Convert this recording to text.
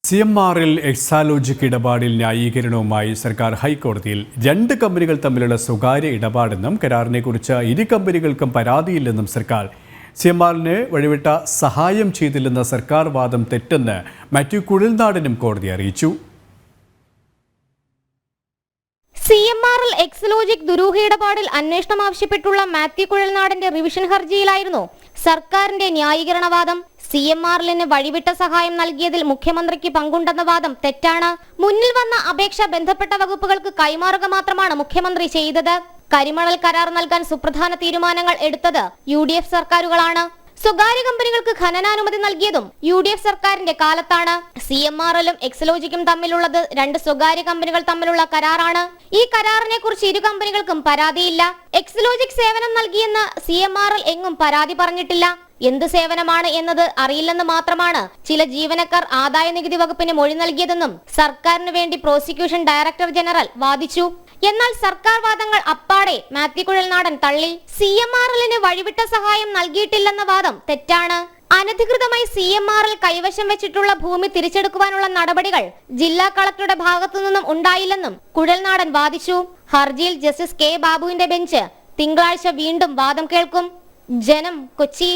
CMRL Exalogic ഇടപാടിൽ ന്യായീകരണവുമായി സർക്കാർ ഹൈക്കോടതിയിൽ 2 കമ്പനികൾ തമ്മിലുള്ള സ്വകാര്യ ഇടപാടെന്നും കരാറിനെക്കുറിച്ച് ഇരു കമ്പനികൾക്കും പരാതിയില്ലെന്നും സർക്കാർ CMRLന് വഴിവിട്ട സഹായം ചെയ്തില്ലെന്ന സർക്കാർ വാദം തെറ്റെന്ന് മാത്യു കുഴൽനാടനും കോടതി അറിയിച്ചു. CMRL എക്സാലോജിക് ദുരൂഹ ഇടപാടിൽ അന്വേഷണം ആവശ്യപ്പെട്ടുള്ള മാത്യു കുഴൽനാടന്റെ റിവിഷൻ ഹർജിയിലായിരുന്നു സർക്കാരിന്റെ ന്യായീകരണവാദം. CMRLന് വഴിവിട്ട സഹായം നൽകിയതിൽ മുഖ്യമന്ത്രിക്ക് പങ്കുണ്ടെന്ന വാദം തെറ്റാണ്. മുന്നിൽ വന്ന അപേക്ഷ ബന്ധപ്പെട്ട വകുപ്പുകൾക്ക് കൈമാറുക മാത്രമാണ് മുഖ്യമന്ത്രി ചെയ്തത്. കരിമണൽ കരാർ നൽകാൻ സുപ്രധാന തീരുമാനങ്ങൾ എടുത്തത് UDF സർക്കാരുകളാണ്. സ്വകാര്യ കമ്പനികൾക്ക് ഖനനാനുമതി നൽകിയതും UDF സർക്കാരിന്റെ കാലത്താണ്. CMRLും എക്സാലോജിക്കും തമ്മിലുള്ളത് 2 സ്വകാര്യ കമ്പനികൾ തമ്മിലുള്ള കരാറാണ്. ഈ കരാറിനെ കുറിച്ച് ഇരു കമ്പനികൾക്കും പരാതിയില്ല. എക്സാലോജിക് സേവനം നൽകിയെന്ന് CMRL എങ്ങും പരാതി പറഞ്ഞിട്ടില്ല. എന്ത് സേവനമാണ് എന്നത് അറിയില്ലെന്ന് മാത്രമാണ് ചില ജീവനക്കാർ ആദായ നികുതി വകുപ്പിന് മൊഴി നൽകിയതെന്നും സർക്കാരിന് വേണ്ടി പ്രോസിക്യൂഷൻ ഡയറക്ടർ ജനറൽ വാദിച്ചു. എന്നാൽ സർക്കാർ വാദങ്ങൾ അപ്പാടെ മാത്യു കുഴൽനാടൻ തള്ളി. CMRLന് വഴിവിട്ട സഹായം നൽകിയിട്ടില്ലെന്ന വാദം തെറ്റാണ്. അനധികൃതമായി CMRL കൈവശം വെച്ചിട്ടുള്ള ഭൂമി തിരിച്ചെടുക്കുവാനുള്ള നടപടികൾ ജില്ലാ കളക്ടറുടെ ഭാഗത്തു നിന്നും ഉണ്ടായില്ലെന്നും കുഴൽനാടൻ വാദിച്ചു. ഹർജിയിൽ ജസ്റ്റിസ് K. ബാബുവിന്റെ ബെഞ്ച് തിങ്കളാഴ്ച വീണ്ടും വാദം കേൾക്കും. ജനം, കൊച്ചി.